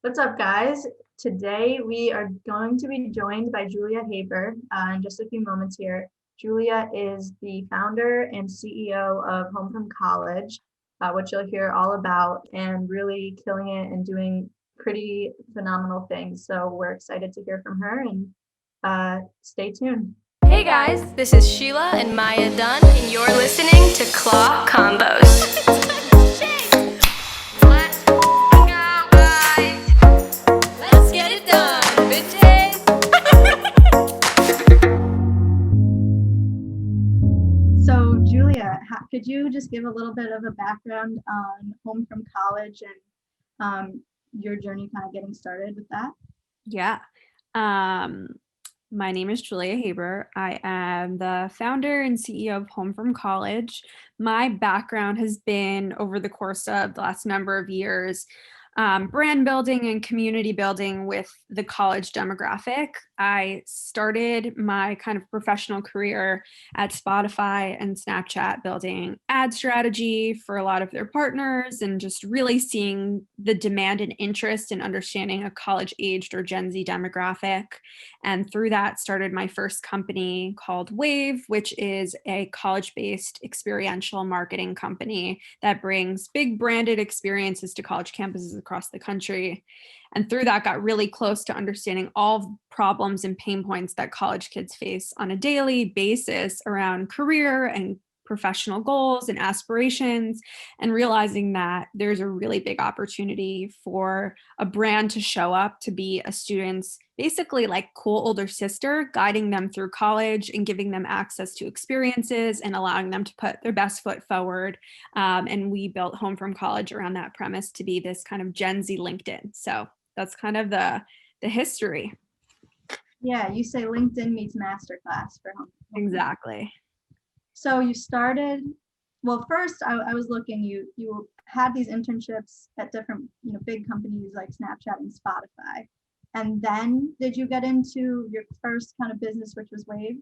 What's up, guys? Today we are going to be joined by Julia Haber in just a few moments here. Julia is the founder and CEO of Home from College, which you'll hear all about, and really killing it and doing pretty phenomenal things. So we're excited to hear from her and stay tuned. Hey guys, this is Sheila and Maya Dunn, and you're listening to Claw Combos. Let's go, guys. Let's get it done, bitches. So, Julia, could you just give a little bit of a background on Home from College and your journey kind of getting started with that? Yeah. My name is Julia Haber. I am the founder and CEO of Home from College. My background has been over the course of the last number of years, brand building and community building with the college demographic. I started my kind of professional career at Spotify and Snapchat, building ad strategy for a lot of their partners and just really seeing the demand and interest in understanding a college-aged or Gen Z demographic. And through that, started my first company called Wave, which is a college-based experiential marketing company that brings big branded experiences to college campuses across the country. And through that, got really close to understanding all problems and pain points that college kids face on a daily basis around career and professional goals and aspirations, and realizing that there's a really big opportunity for a brand to show up to be a student's basically like cool older sister, guiding them through college and giving them access to experiences and allowing them to put their best foot forward. And we built Home from College around that premise to be this kind of Gen Z LinkedIn. So that's kind of the history. Yeah, you say LinkedIn meets masterclass for Home. Exactly. So you started, well, first I was looking, you had these internships at different, big companies like Snapchat and Spotify. And then did you get into your first kind of business, which was Wave?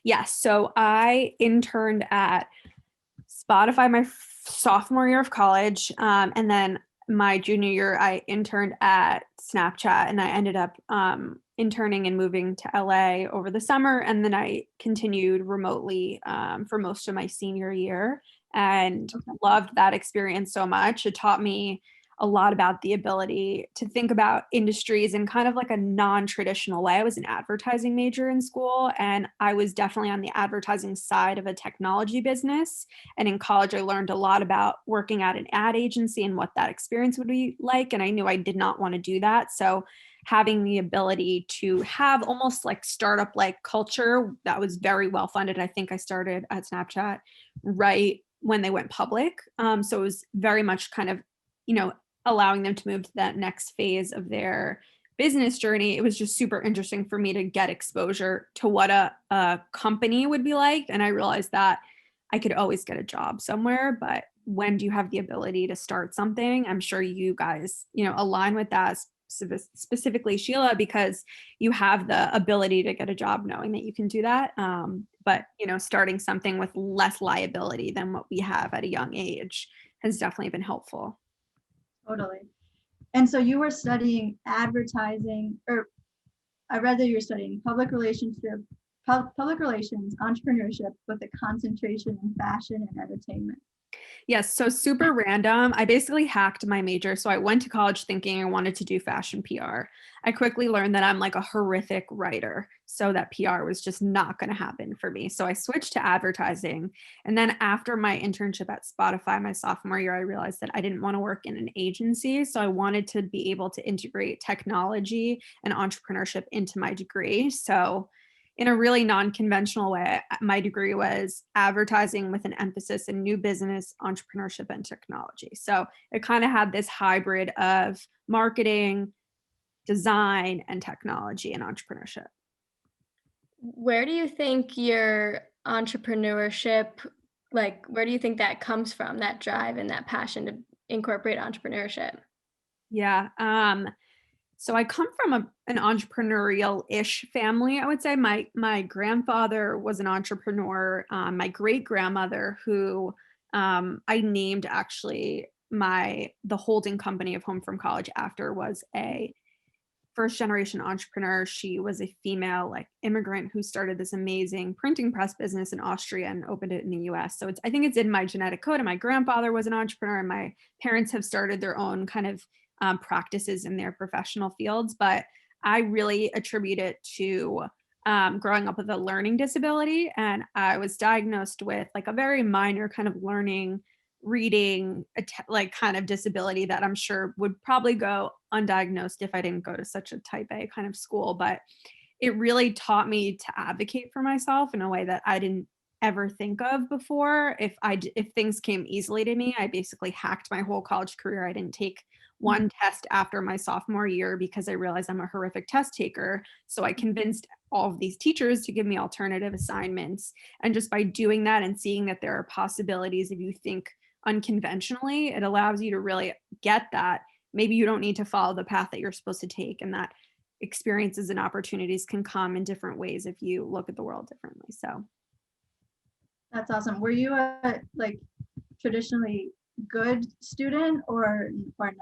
Yes. So I interned at Spotify my sophomore year of college. And then my junior year, I interned at Snapchat, and I ended up interning and moving to LA over the summer. And then I continued remotely for most of my senior year and loved that experience so much. It taught me a lot about the ability to think about industries in kind of like a non-traditional way. I was an advertising major in school, and I was definitely on the advertising side of a technology business. And in college, I learned a lot about working at an ad agency and what that experience would be like. And I knew I did not want to do that. So having the ability to have almost like startup like culture that was very well funded. I think I started at Snapchat right when they went public. So it was very much kind of, allowing them to move to that next phase of their business journey. It was just super interesting for me to get exposure to what a company would be like. And I realized that I could always get a job somewhere, but when do you have the ability to start something? I'm sure you guys, align with that, specifically Sheila, because you have the ability to get a job knowing that you can do that. But, starting something with less liability than what we have at a young age has definitely been helpful. Totally. And so you were studying advertising, or I read that you were studying public relations, entrepreneurship with a concentration in fashion and entertainment. Yes, so super random. I basically hacked my major. So I went to college thinking I wanted to do fashion PR. I quickly learned that I'm like a horrific writer, so that PR was just not going to happen for me. So I switched to advertising. And then after my internship at Spotify, my sophomore year, I realized that I didn't want to work in an agency. So I wanted to be able to integrate technology and entrepreneurship into my degree. So in a really non-conventional way, my degree was advertising with an emphasis in new business, entrepreneurship, and technology. So it kind of had this hybrid of marketing, design, and technology and entrepreneurship. Where do you think your entrepreneurship, where do you think that comes from, that drive and that passion to incorporate entrepreneurship? Yeah. So I come from an entrepreneurial-ish family, I would say. My grandfather was an entrepreneur. My great-grandmother, who I named actually the holding company of Home from College after was a first generation entrepreneur. She was a female like immigrant who started this amazing printing press business in Austria and opened it in the US. So I think it's in my genetic code. And my grandfather was an entrepreneur, and my parents have started their own kind of practices in their professional fields. But I really attribute it to growing up with a learning disability. And I was diagnosed with like a very minor kind of learning reading like kind of disability that I'm sure would probably go undiagnosed if I didn't go to such a type A kind of school. But it really taught me to advocate for myself in a way that I didn't ever think of before. If things came easily to me, I basically hacked my whole college career. I didn't take one test after my sophomore year because I realized I'm a horrific test taker. So I convinced all of these teachers to give me alternative assignments. And just by doing that and seeing that there are possibilities if you think unconventionally, it allows you to really get that maybe you don't need to follow the path that you're supposed to take, and that experiences and opportunities can come in different ways if you look at the world differently. So That's awesome. Were you a like traditionally good student or not?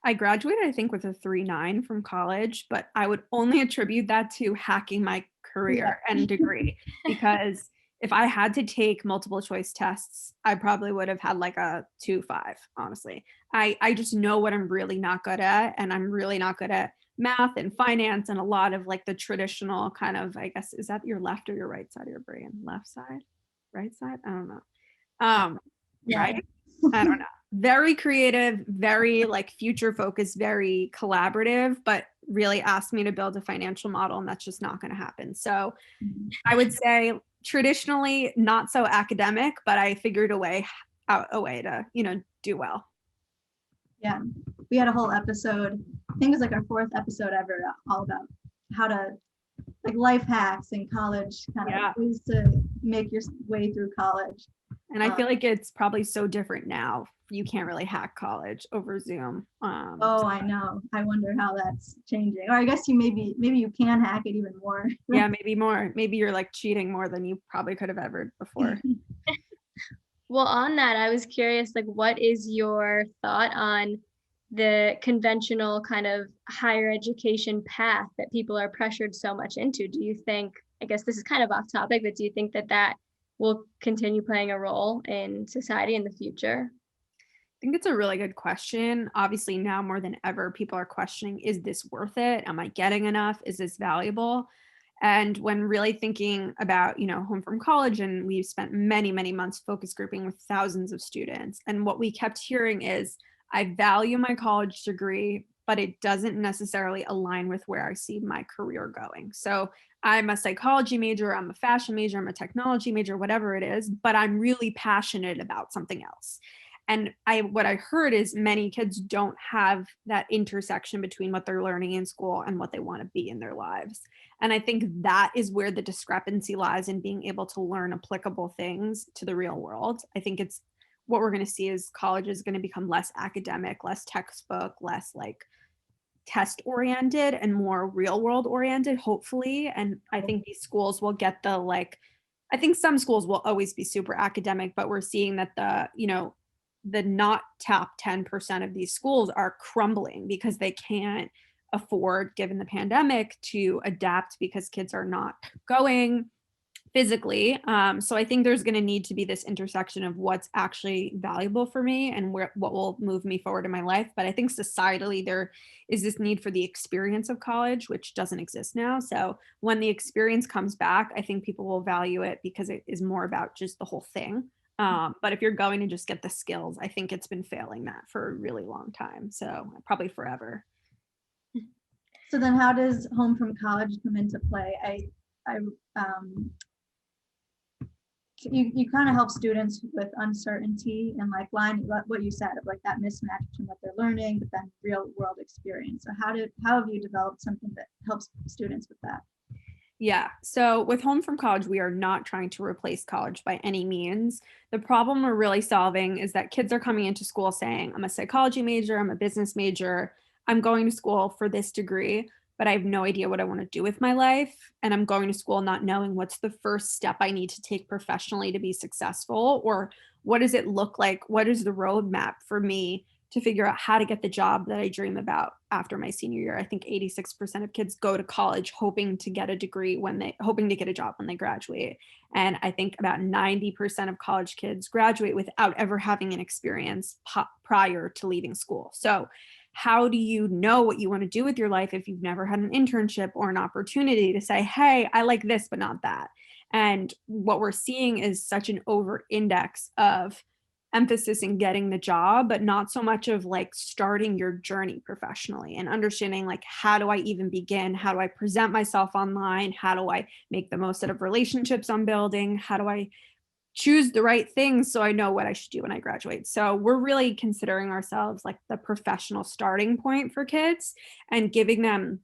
I graduated, I think, with a 3.9 from college, but I would only attribute that to hacking my career and degree, because if I had to take multiple choice tests, I probably would have had like a 2.5, honestly. I just know what I'm really not good at, and I'm really not good at math and finance and a lot of like the traditional kind of, I guess, is that your left or your right side of your brain? Left side? Right side? I don't know. Right? I don't know. Very creative, very like future focused, very collaborative, but really asked me to build a financial model, and that's just not going to happen. So I would say traditionally not so academic, but I figured out a way to, do well. Yeah, we had a whole episode, I think it was like our 4th episode ever, all about how to like life hacks in college, kind of ways to make your way through college. And I feel like it's probably so different now. You can't really hack college over Zoom. I know. I wonder how that's changing. Or I guess maybe you can hack it even more. Yeah, maybe more. Maybe you're like cheating more than you probably could have ever before. Well, on that, I was curious, like, what is your thought on the conventional kind of higher education path that people are pressured so much into? Do you think, I guess this is kind of off topic, but do you think that will continue playing a role in society in the future? I think it's a really good question. Obviously, now more than ever, people are questioning, is this worth it? Am I getting enough? Is this valuable? And when really thinking about, Home from College, and we've spent many, many months focus grouping with thousands of students. And what we kept hearing is, I value my college degree, but it doesn't necessarily align with where I see my career going. So I'm a psychology major, I'm a fashion major, I'm a technology major, whatever it is, but I'm really passionate about something else. And what I heard is many kids don't have that intersection between what they're learning in school and what they want to be in their lives. And I think that is where the discrepancy lies in being able to learn applicable things to the real world. I think it's what we're going to see is college is going to become less academic, less textbook, less like test oriented and more real world oriented, hopefully. And I think these schools will get I think some schools will always be super academic, but we're seeing that the not top 10% of these schools are crumbling because they can't afford, given the pandemic, to adapt because kids are not going physically. So I think there's going to need to be this intersection of what's actually valuable for me and what will move me forward in my life. But I think societally there is this need for the experience of college, which doesn't exist now. So when the experience comes back, I think people will value it because it is more about just the whole thing. But if you're going to just get the skills, I think it's been failing that for a really long time. So probably forever. So then how does Home from College come into play? You kind of help students with uncertainty and like what you said of like that mismatch between what they're learning, but then real world experience. So how have you developed something that helps students with that? Yeah. So with Home from College, we are not trying to replace college by any means. The problem we're really solving is that kids are coming into school saying, I'm a psychology major, I'm a business major, I'm going to school for this degree, but I have no idea what I want to do with my life. And I'm going to school not knowing what's the first step I need to take professionally to be successful, or what does it look like? What is the roadmap for me to figure out how to get the job that I dream about after my senior year? I think 86% of kids go to college hoping to get a degree hoping to get a job when they graduate. And I think about 90% of college kids graduate without ever having an experience prior to leaving school. So how do you know what you want to do with your life if you've never had an internship or an opportunity to say, hey, I like this, but not that? And what we're seeing is such an over index of emphasis in getting the job, but not so much of like starting your journey professionally and understanding like, how do I even begin? How do I present myself online? How do I make the most out of relationships I'm building? How do I choose the right things so I know what I should do when I graduate? So we're really considering ourselves like the professional starting point for kids and giving them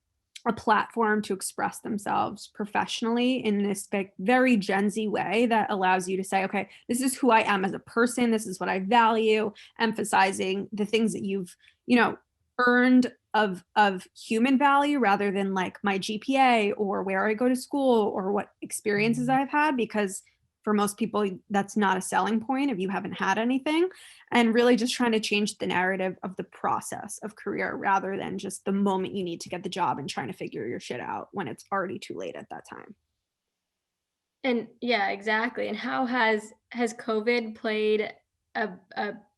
a platform to express themselves professionally in this very Gen Z way that allows you to say, okay, this is who I am as a person. This is what I value, emphasizing the things that you've, earned of human value rather than like my GPA or where I go to school or what experiences I've had, because for most people, that's not a selling point if you haven't had anything. And really just trying to change the narrative of the process of career rather than just the moment you need to get the job and trying to figure your shit out when it's already too late at that time. And yeah, exactly. And how has COVID played a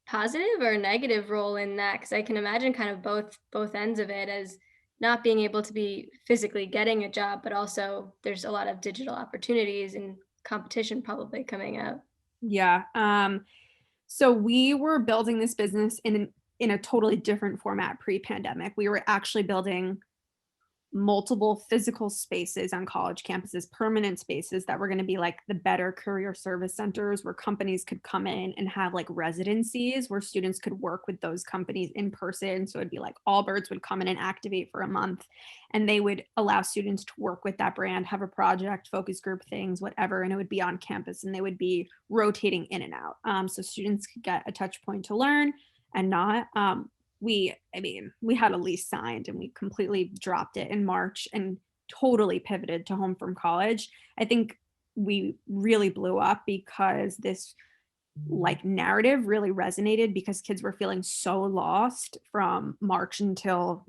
positive or a negative role in that? Because I can imagine kind of both ends of it, as not being able to be physically getting a job, but also there's a lot of digital opportunities and competition probably coming up. Yeah. So we were building this business in a totally different format pre-pandemic. We were actually building multiple physical spaces on college campuses, permanent spaces that were going to be like the better career service centers where companies could come in and have like residencies where students could work with those companies in person. So it'd be like Allbirds would come in and activate for a month, and they would allow students to work with that brand, have a project, focus group things, whatever, and it would be on campus and they would be rotating in and out. So students could get a touch point to learn and not. We had a lease signed and we completely dropped it in March and totally pivoted to home from college. I think we really blew up because this like narrative really resonated because kids were feeling so lost from March until,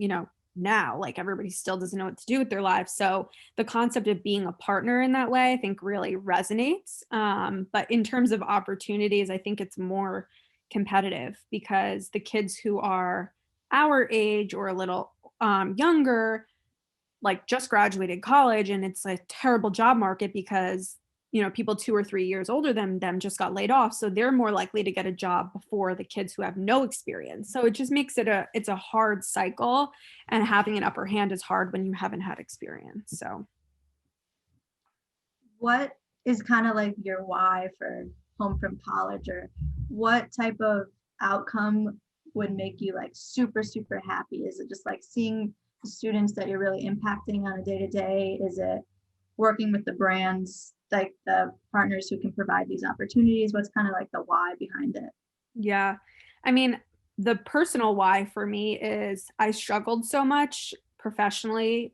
now, like everybody still doesn't know what to do with their lives. So the concept of being a partner in that way, I think really resonates. But in terms of opportunities, I think it's more competitive because the kids who are our age or a little younger, like just graduated college, and it's a terrible job market because people 2 or 3 years older than them just got laid off, so they're more likely to get a job before the kids who have no experience. So it just makes it's a hard cycle, and having an upper hand is hard when you haven't had experience. So What is kind of like your why for home from college, or what type of outcome would make you like super, super happy? Is it just like seeing the students that you're really impacting on a day-to-day? Is it working with the brands, like the partners who can provide these opportunities? What's kind of like the why behind it? yeah, I mean, the personal why for me is I struggled so much pre-professionally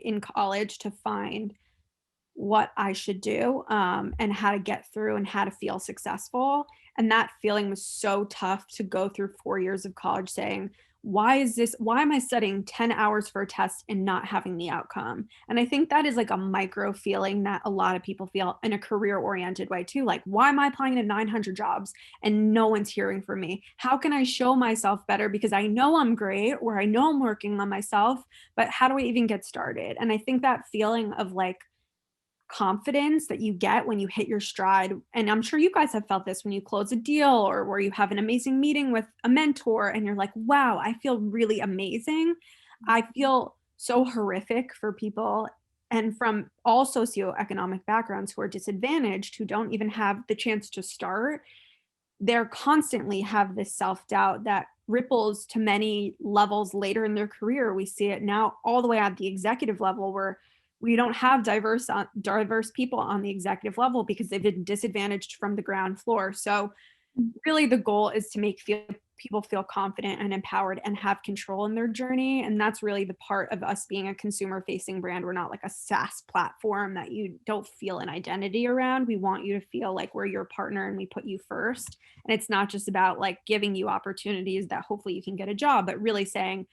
in college to find what I should do, and how to get through and how to feel successful. And that feeling was so tough to go through 4 years of college saying, why am I studying 10 hours for a test and not having the outcome? And I think that is like a micro feeling that a lot of people feel in a career oriented way too. Like, why am I applying to 900 jobs and no one's hearing from me? How can I show myself better? Because I know I'm great, or I know I'm working on myself, but how do I even get started? And I think that feeling of like confidence that you get when you hit your stride, and I'm sure you guys have felt this when you close a deal or where you have an amazing meeting with a mentor and you're like, wow, I feel really amazing. I feel so horrific for people and from all socioeconomic backgrounds who are disadvantaged, who don't even have the chance to start. They're constantly have this self-doubt that ripples to many levels later in their career. We see it now all the way at the executive level, where we don't have diverse people on the executive level because they've been disadvantaged from the ground floor. So really the goal is to make people feel confident and empowered and have control in their journey. And that's really the part of us being a consumer facing brand. We're not like a SaaS platform that you don't feel an identity around. We want you to feel like we're your partner and we put you first. And it's not just about like giving you opportunities that hopefully you can get a job, but really saying,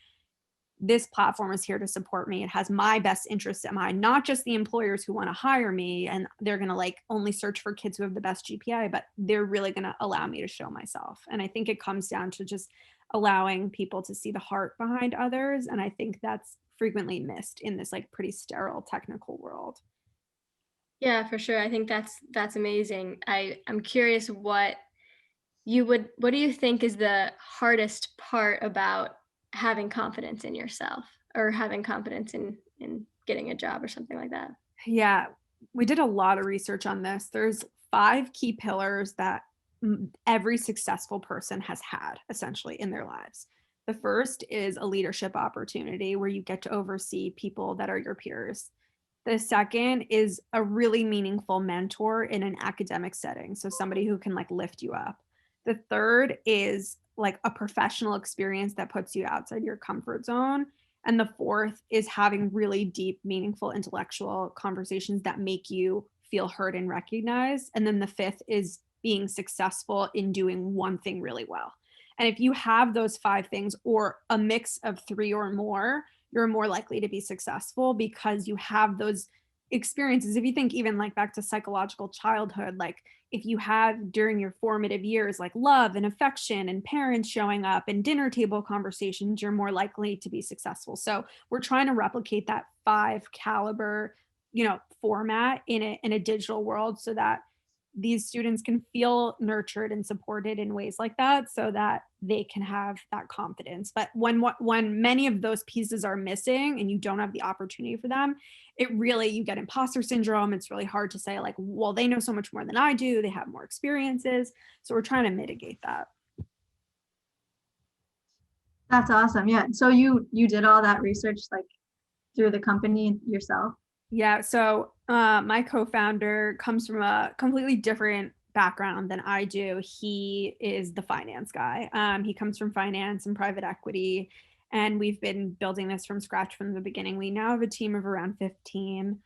this platform is here to support me. It has my best interests in mind, not just the employers who want to hire me and they're going to like only search for kids who have the best GPA, but they're really going to allow me to show myself. And I think it comes down to just allowing people to see the heart behind others. And I think that's frequently missed in this like pretty sterile technical world. Yeah, for sure. I think that's amazing. I'm curious what do you think is the hardest part about having confidence in yourself or having confidence in getting a job or something like that? Yeah, we did a lot of research on this. There's 5 key pillars that every successful person has had essentially in their lives. The first is a leadership opportunity where you get to oversee people that are your peers. The second is a really meaningful mentor in an academic setting. So somebody who can like lift you up. The third is like a professional experience that puts you outside your comfort zone. And the fourth is having really deep, meaningful intellectual conversations that make you feel heard and recognized. And then the fifth is being successful in doing one thing really well. And if you have those 5 things or a mix of 3 or more, you're more likely to be successful because you have those experiences. If you think even like back to psychological childhood, like if you have during your formative years like love and affection and parents showing up and dinner table conversations, you're more likely to be successful. So we're trying to replicate that 5 caliber, format in a digital world so that these students can feel nurtured and supported in ways like that so that they can have that confidence. But when many of those pieces are missing and you don't have the opportunity for them, you get imposter syndrome. It's really hard to say like, well, they know so much more than I do. They have more experiences. So we're trying to mitigate that. That's awesome. Yeah. So you did all that research like through the company yourself? Yeah. So my co-founder comes from a completely different background than I do. He is the finance guy. He comes from finance and private equity, and we've been building this from scratch from the beginning. We now have a team of around 15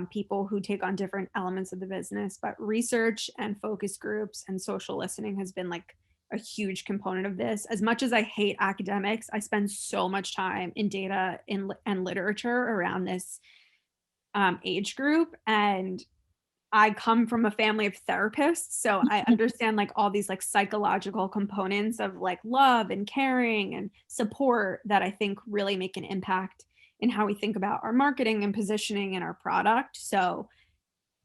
people who take on different elements of the business, but research and focus groups and social listening has been like a huge component of this. As much as I hate academics, I spend so much time in data and literature around this age group, and I come from a family of therapists, so I understand like all these like psychological components of like love and caring and support that I think really make an impact in how we think about our marketing and positioning and our product. So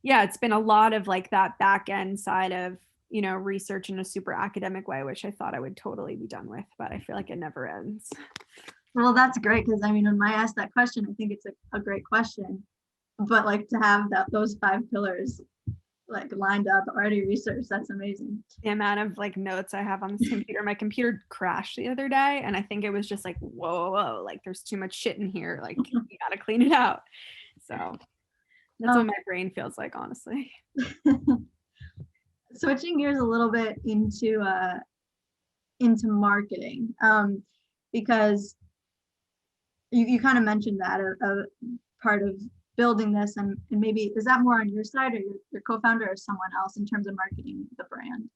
yeah, it's been a lot of like that back end side of research in a super academic way, which I thought I would totally be done with, but I feel like it never ends. Well, that's great because I mean, when I asked that question, I think it's a great question. But like to have those 5 pillars like lined up, already researched, that's amazing. The amount of like notes I have on this computer, my computer crashed the other day, and I think it was just like, whoa, like there's too much shit in here. Like you gotta clean it out. So that's what my brain feels like, honestly. Switching gears a little bit into marketing, because you kind of mentioned that a part of building this, and maybe is that more on your side or your co-founder or someone else in terms of marketing the brand?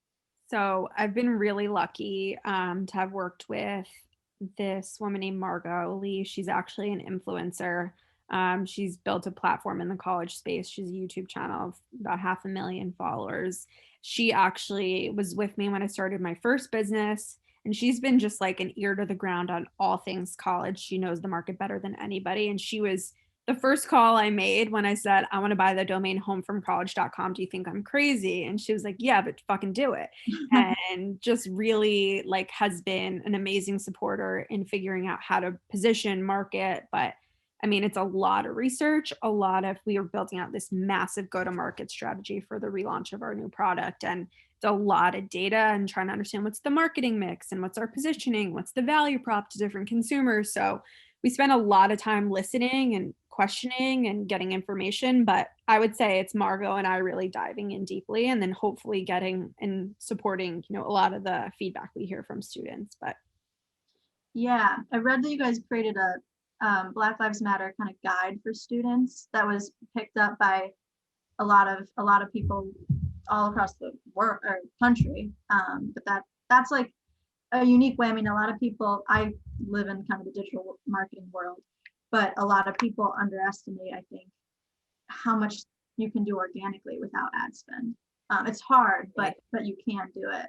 So I've been really lucky to have worked with this woman named Margot Lee. She's actually an influencer. She's built a platform in the college space. She's a YouTube channel of about 500,000 followers. She actually was with me when I started my first business, and she's been just like an ear to the ground on all things college. She knows the market better than anybody. And she was the first call I made when I said, I want to buy the domain homefromcollege.com. Do you think I'm crazy? And she was like, yeah, but fucking do it. And just really like has been an amazing supporter in figuring out how to position, market. But I mean, it's a lot of research, we are building out this massive go-to-market strategy for the relaunch of our new product. And it's a lot of data and trying to understand what's the marketing mix and what's our positioning, what's the value prop to different consumers. So we spent a lot of time listening and questioning and getting information, but I would say it's Margot and I really diving in deeply and then hopefully getting and supporting, a lot of the feedback we hear from students. But yeah, I read that you guys created a Black Lives Matter kind of guide for students that was picked up by a lot of people all across the world or country. But that's like a unique way. I mean, a lot of people, I live in kind of the digital marketing world, but a lot of people underestimate, I think, how much you can do organically without ad spend. It's hard, but you can do it.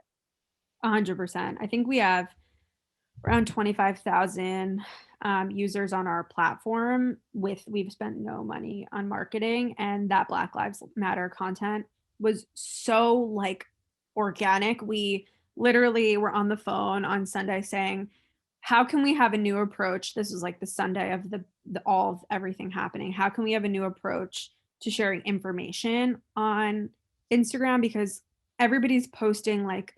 100%. I think we have around 25,000 users on our platform we've spent no money on marketing, and that Black Lives Matter content was so like organic. We literally were on the phone on Sunday saying, how can we have a new approach? This was like the Sunday of the all of everything happening. How can we have a new approach to sharing information on Instagram? Because everybody's posting like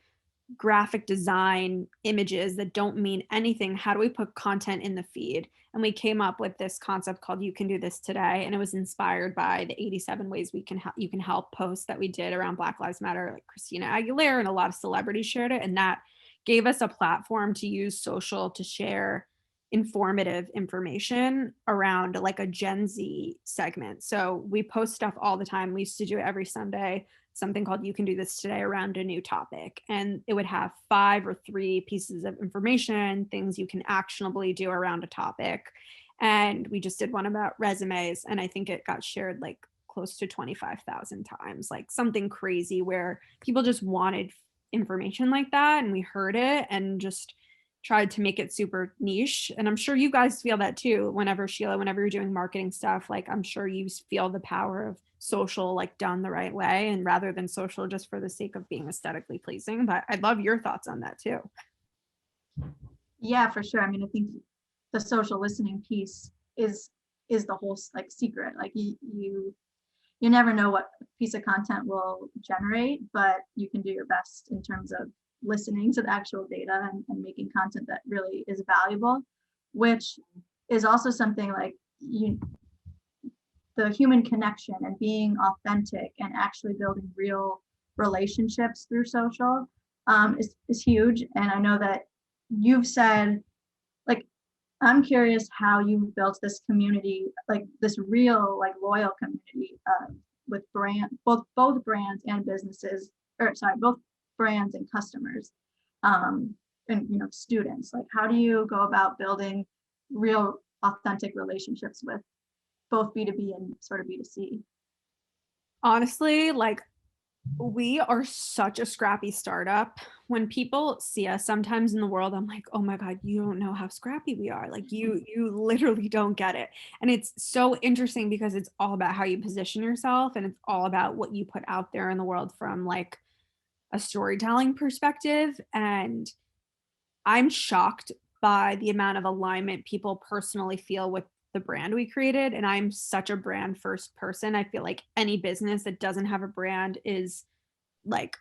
graphic design images that don't mean anything. How do we put content in the feed? And we came up with this concept called You Can Do This Today, and it was inspired by the 87 ways you can help post that we did around Black Lives Matter. Like Christina Aguilera and a lot of celebrities shared it, and that gave us a platform to use social to share informative information around like a Gen Z segment. So we post stuff all the time. We used to do it every Sunday, something called You Can Do This Today around a new topic. And it would have 5 or 3 pieces of information, things you can actionably do around a topic. And we just did one about resumes. And I think it got shared like close to 25,000 times, like something crazy where people just wanted information like that. And we heard it and just tried to make it super niche. And I'm sure you guys feel that too. Whenever you're doing marketing stuff, like I'm sure you feel the power of social like done the right way, and rather than social just for the sake of being aesthetically pleasing. But I'd love your thoughts on that too. Yeah, for sure. I mean, I think the social listening piece is the whole like secret. Like you never know what piece of content will generate, but you can do your best in terms of listening to the actual data and making content that really is valuable, which is also something like the human connection and being authentic and actually building real relationships through social is huge. And I know that you've said, like, I'm curious how you built this community, like this real, like loyal community with both brands and businesses, both brands and customers, and students. Like, how do you go about building real, authentic relationships with both B2B and sort of B2C? Honestly, like we are such a scrappy startup. When people see us sometimes in the world, I'm like, oh my God, you don't know how scrappy we are. Like you literally don't get it. And it's so interesting because it's all about how you position yourself, and it's all about what you put out there in the world from like a storytelling perspective. And I'm shocked by the amount of alignment people personally feel with the brand we created. And I'm such a brand first person. I feel like any business that doesn't have a brand is like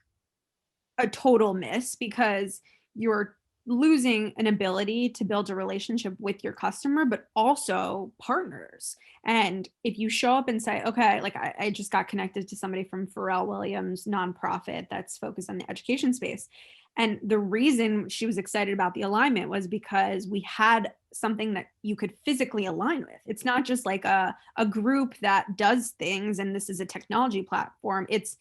a total miss, because you're losing an ability to build a relationship with your customer, but also partners. And if you show up and say, okay, like I just got connected to somebody from Pharrell Williams nonprofit that's focused on the education space. And the reason she was excited about the alignment was because we had something that you could physically align with. It's not just like a group that does things and this is a technology platform. It's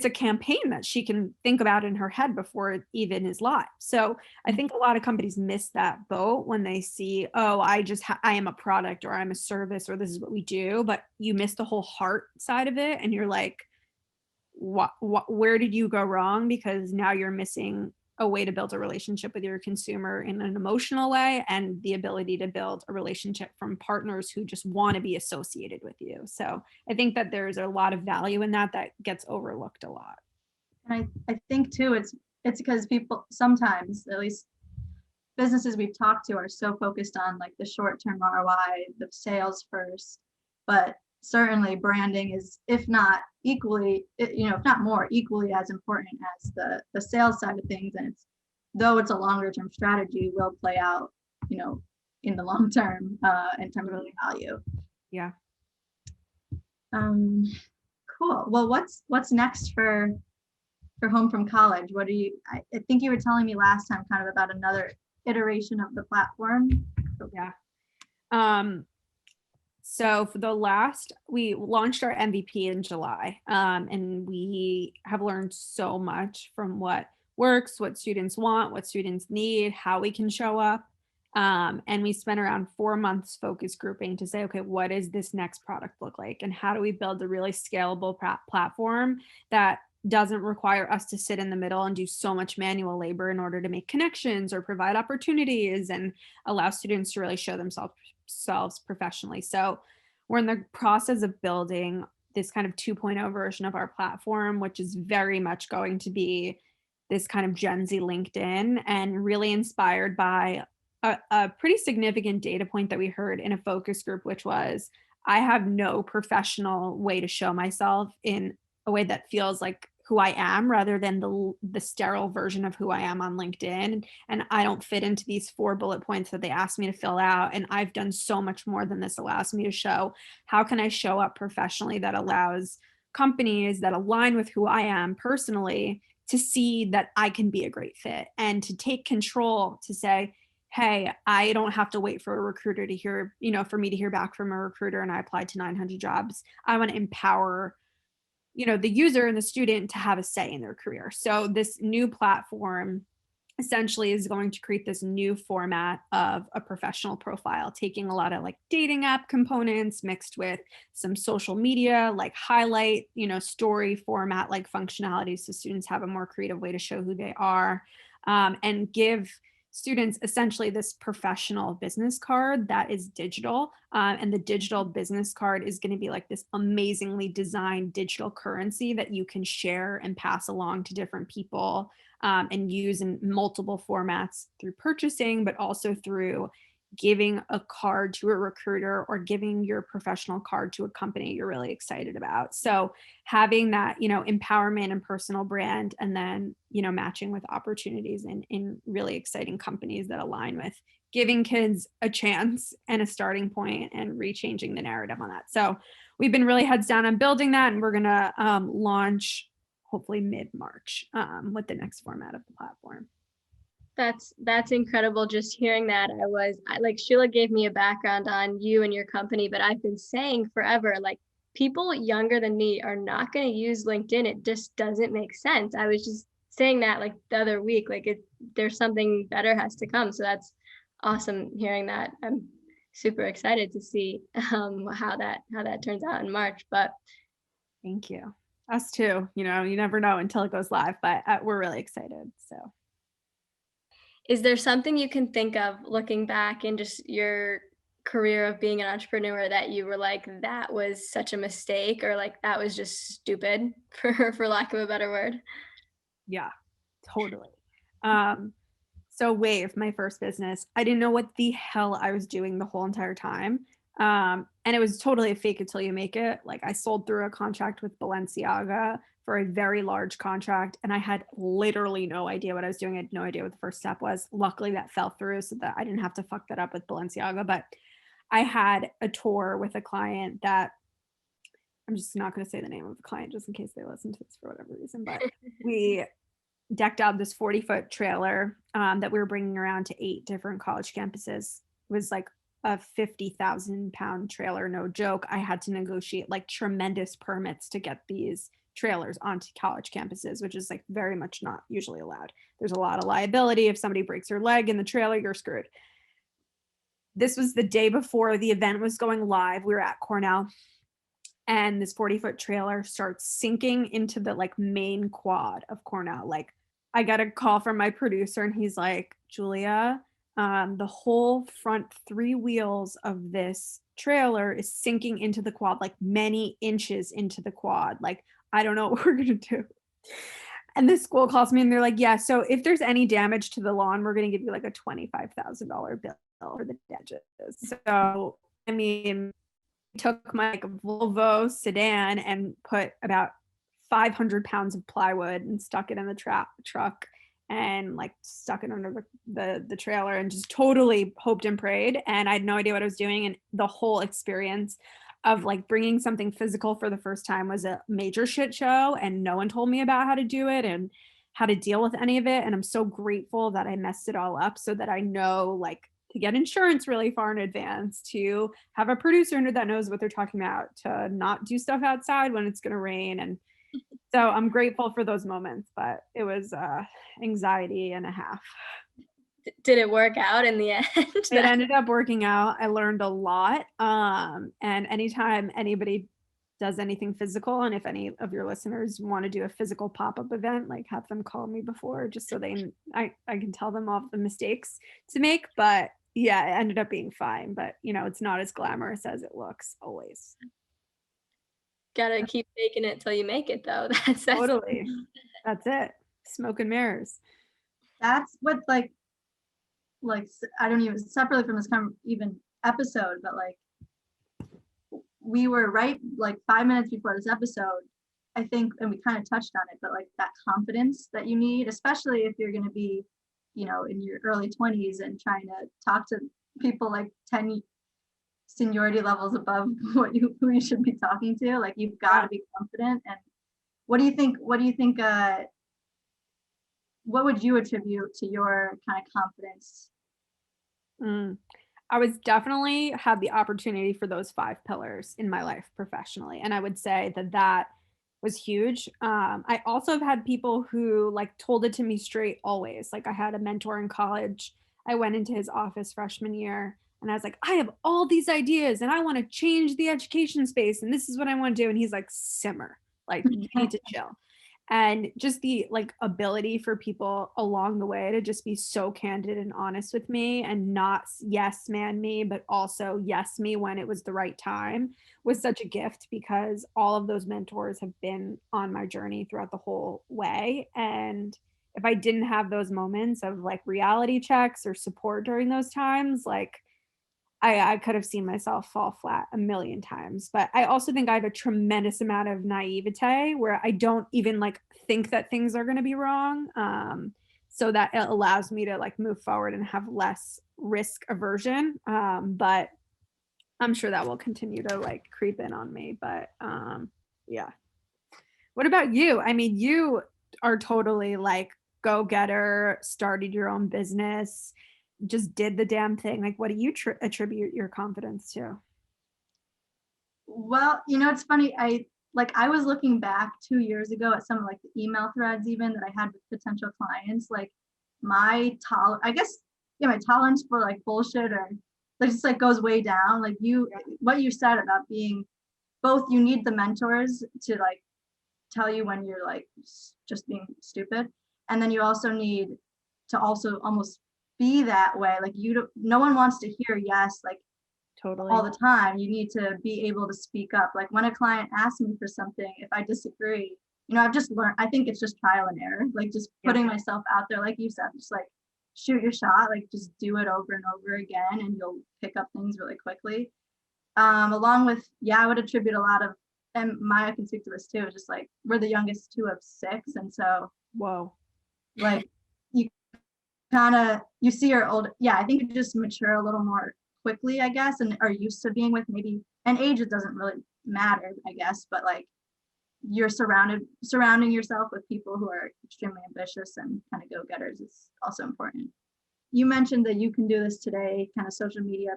a campaign that she can think about in her head before it even is live. So I think a lot of companies miss that boat when they see, oh, I am a product or I'm a service or this is what we do, but you miss the whole heart side of it. And you're like, where did you go wrong? Because now you're missing a way to build a relationship with your consumer in an emotional way, and the ability to build a relationship from partners who just want to be associated with you. So I think that there's a lot of value in that gets overlooked a lot. And I think too, it's because people sometimes, at least businesses we've talked to, are so focused on like the short-term ROI, the sales first, but certainly branding is, if not equally, if not more, equally as important as the sales side of things. And though it's a longer term strategy, will play out, in the long term in terms of value. Yeah. Cool. Well, what's next for Home from College? What do you, I think you were telling me last time kind of about another iteration of the platform. Yeah. So for we launched our MVP in July, and we have learned so much from what works, what students want, what students need, how we can show up. And we spent around 4 months focus grouping to say, okay, what does this next product look like? And how do we build a really scalable platform that doesn't require us to sit in the middle and do so much manual labor in order to make connections or provide opportunities and allow students to really show themselves professionally. So we're in the process of building this kind of 2.0 version of our platform, which is very much going to be this kind of Gen Z LinkedIn, and really inspired by a pretty significant data point that we heard in a focus group, which was I have no professional way to show myself in a way that feels like who I am rather than the sterile version of who I am on LinkedIn. And I don't fit into these 4 bullet points that they asked me to fill out. And I've done so much more than this allows me to show. How can I show up professionally that allows companies that align with who I am personally to see that I can be a great fit and to take control to say, hey, I don't have to wait for a recruiter to hear, for me to hear back from a recruiter and I applied to 900 jobs. I want to empower the user and the student to have a say in their career. So this new platform essentially is going to create this new format of a professional profile, taking a lot of like dating app components mixed with some social media, like highlight, story format, like functionalities. So students have a more creative way to show who they are, and give students essentially this professional business card that is digital. And the digital business card is going to be like this amazingly designed digital currency that you can share and pass along to different people, and use in multiple formats through purchasing, but also through giving a card to a recruiter or giving your professional card to a company you're really excited about. So having that, empowerment and personal brand, and then, matching with opportunities in really exciting companies that align with giving kids a chance and a starting point and rechanging the narrative on that. So we've been really heads down on building that, and we're going to launch hopefully mid-March with the next format of the platform. That's incredible. Just hearing that, like Sheila gave me a background on you and your company, but I've been saying forever, like people younger than me are not going to use LinkedIn. It just doesn't make sense. I was just saying that like the other week, like there's something better has to come. So that's awesome hearing that. I'm super excited to see how that turns out in March. But thank you. Us too. You never know until it goes live, but we're really excited. So. Is there something you can think of looking back in just your career of being an entrepreneur that you were like, that was such a mistake, or like that was just stupid for lack of a better word? Yeah, totally. So Wave, my first business, I didn't know what the hell I was doing the whole entire time. And it was totally a fake it till you make it. Like I sold through a contract with Balenciaga for a very large contract, and I had literally no idea what I was doing. I had no idea what the first step was. Luckily that fell through so that I didn't have to fuck that up with Balenciaga. But I had a tour with a client that I'm just not going to say the name of the client just in case they listen to this for whatever reason, but we decked out this 40-foot trailer that we were bringing around to 8 different college campuses. It was like a 50,000 pound trailer, no joke. I had to negotiate like tremendous permits to get these trailers onto college campuses, which is like very much not usually allowed. There's a lot of liability. If somebody breaks their leg in the trailer, you're screwed. This was the day before the event was going live. We were at Cornell, and this 40-foot trailer starts sinking into the like main quad of Cornell. Like I got a call from my producer, and he's like, Julia, the whole front 3 wheels of this trailer is sinking into the quad, like many inches into the quad. Like, I don't know what we're going to do. And the school calls me and they're like, yeah, so if there's any damage to the lawn, we're going to give you like a $25,000 bill for the damages. So, I mean, took my like Volvo sedan and put about 500 pounds of plywood and stuck it in the truck and like stuck it under the trailer and just totally hoped and prayed. And I had no idea what I was doing. And the whole experience of like bringing something physical for the first time was a major shit show, and no one told me about how to do it and how to deal with any of it. And I'm so grateful that I messed it all up so that I know like to get insurance really far in advance, to have a producer that knows what they're talking about, to not do stuff outside when it's going to rain. And so I'm grateful for those moments, but it was anxiety and a half. Did it work out in the end? It ended up working out. I learned a lot. And anytime anybody does anything physical, and if any of your listeners want to do a physical pop-up event, like have them call me before, just so I can tell them all the mistakes to make. But yeah, it ended up being fine. But it's not as glamorous as it looks always. Gotta keep making it till you make it, though. That's Totally. That's it. Smoke and mirrors. That's what like I don't even, separately from this kind of even episode, but like we were right like 5 minutes before this episode, I think, and we kind of touched on it, but like that confidence that you need, especially if you're going to be, in your early 20s and trying to talk to people like 10 seniority levels above who you should be talking to. Like you've got to be confident. And what do you think what would you attribute to your kind of confidence? I was definitely had the opportunity for those 5 pillars in my life professionally. And I would say that was huge. I also have had people who like told it to me straight always. Like I had a mentor in college. I went into his office freshman year and I was like, I have all these ideas and I want to change the education space and this is what I want to do. And he's like, simmer, like you need to chill. And just the like ability for people along the way to just be so candid and honest with me and not yes man me, but also yes me when it was the right time was such a gift, because all of those mentors have been on my journey throughout the whole way. And if I didn't have those moments of like reality checks or support during those times, like I could have seen myself fall flat a million times. But I also think I have a tremendous amount of naivete where I don't even like think that things are going to be wrong. So that it allows me to like move forward and have less risk aversion. But I'm sure that will continue to like creep in on me. But yeah. What about you? I mean, you are totally like go-getter, started your own business, just did the damn thing. Like, what do you attribute your confidence to? Well, it's funny. I was looking back 2 years ago at some of like the email threads even that I had with potential clients. Like my my tolerance for like bullshit or like just like goes way down. Like what you said about being both, you need the mentors to like tell you when you're like just being stupid, and then you also need to also almost be that way. Like no one wants to hear yes like Totally all the time. You need to be able to speak up. Like when a client asks me for something, if I disagree, I've just learned, I think it's just trial and error, like just putting myself out there, like you said, just like shoot your shot, like just do it over and over again and you'll pick up things really quickly. Along with, I would attribute a lot of, and Maya can speak to this too, just like we're the youngest 2 of 6, and so like you kind of, you see your old, I think you just mature a little more quickly, I guess, and are used to being with maybe, and age, it doesn't really matter, I guess, but like you're surrounding yourself with people who are extremely ambitious and kind of go-getters is also important. You mentioned that you can do this today, kind of social media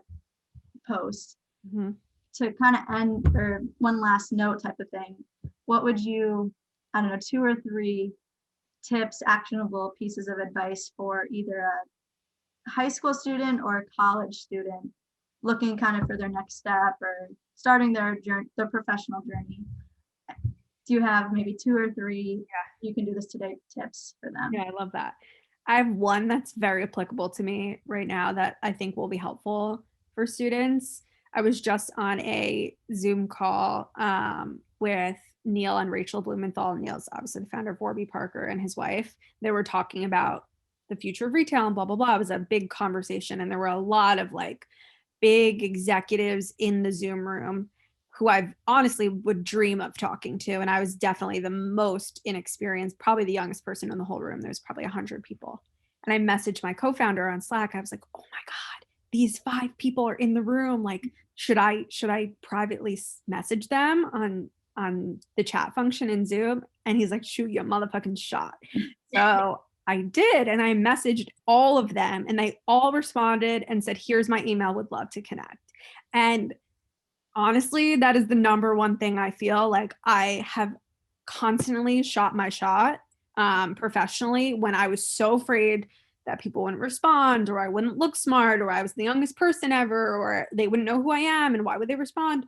post. Mm-hmm. To kind of end, or one last note type of thing, what would you, I don't know, 2 or 3 tips, actionable pieces of advice for either a high school student or a college student looking kind of for their next step or starting their professional journey? Do you have maybe 2 or 3 you can do this today tips for them? Yeah, I love that. I have one that's very applicable to me right now that I think will be helpful for students. I was just on a Zoom call with Neil and Rachel Blumenthal. Neil's obviously the founder of Warby Parker, and his wife. They were talking about the future of retail and blah, blah, blah. It was a big conversation. And there were a lot of like big executives in the Zoom room who I honestly would dream of talking to. And I was definitely the most inexperienced, probably the youngest person in the whole room. There's probably 100 people. And I messaged my co-founder on Slack. I was like, oh my God, these 5 people are in the room. Like, should I privately message them on the chat function in Zoom? And he's like, shoot you a motherfucking shot. So I did. And I messaged all of them and they all responded and said, here's my email, would love to connect. And honestly, that is the number one thing I feel like I have constantly shot my shot professionally when I was so afraid that people wouldn't respond or I wouldn't look smart or I was the youngest person ever or they wouldn't know who I am and why would they respond?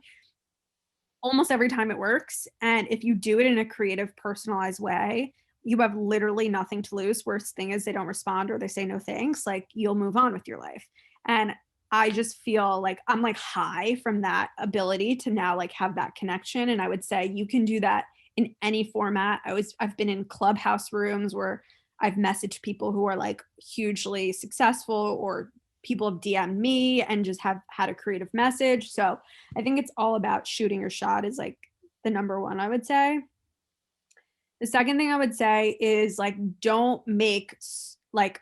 Almost every time it works. And if you do it in a creative, personalized way, you have literally nothing to lose. Worst thing is they don't respond or they say no thanks. Like you'll move on with your life. And I just feel like I'm like high from that ability to now like have that connection. And I would say you can do that in any format. I've been in clubhouse rooms where I've messaged people who are like hugely successful or people have DM'd me and just have had a creative message. So I think it's all about shooting your shot is like the number one, I would say. The second thing I would say is like, don't make like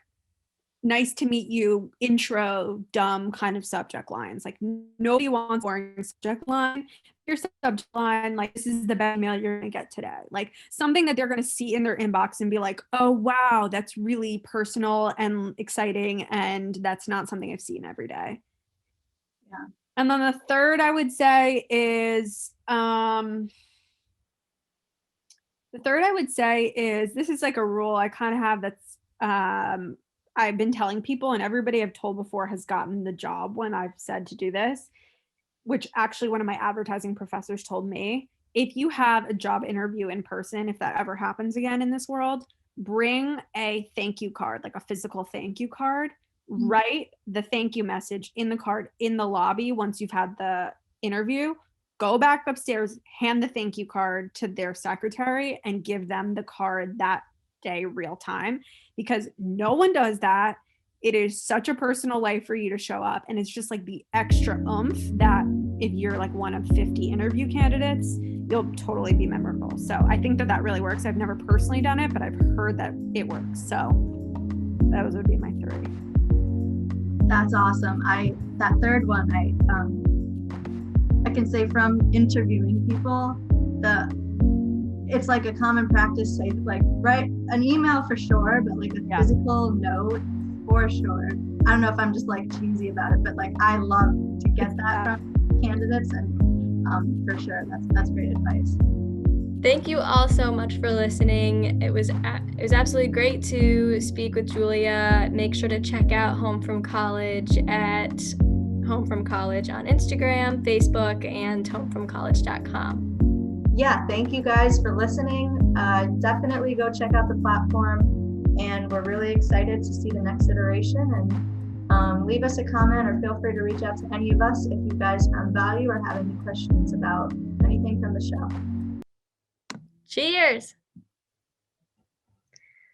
nice to meet you intro dumb kind of subject lines. Like nobody wants boring subject line. Your subject line, like this is the best email you're gonna get today. Like something that they're gonna see in their inbox and be like, oh wow, that's really personal and exciting. And that's not something I've seen every day. Yeah. And then the third I would say is this is like a rule I kind of have that's I've been telling people and everybody I've told before has gotten the job when I've said to do this, which actually one of my advertising professors told me. If you have a job interview in person, if that ever happens again in this world, bring a thank you card, like a physical thank you card. Write the thank you message in the card in the lobby once you've had the interview. Go back upstairs, hand the thank you card to their secretary and give them the card that day real time because no one does that. It is such a personal way for you to show up and it's just like the extra oomph that if you're like one of 50 interview candidates, you'll totally be memorable. So I think that really works. I've never personally done it, but I've heard that it works. So those would be my 3. That's awesome. That third one, I can say from interviewing people, it's like a common practice, say like write an email for sure, but like a physical note for sure. I don't know if I'm just like cheesy about it, but like I love to get that from candidates and for sure, that's great advice. Thank you all so much for listening. It was absolutely great to speak with Julia. Make sure to check out Home From College at Home From College on Instagram, Facebook, and homefromcollege.com. Yeah, thank you guys for listening. Definitely go check out the platform, and we're really excited to see the next iteration. And leave us a comment or feel free to reach out to any of us if you guys found value or have any questions about anything from the show. Cheers!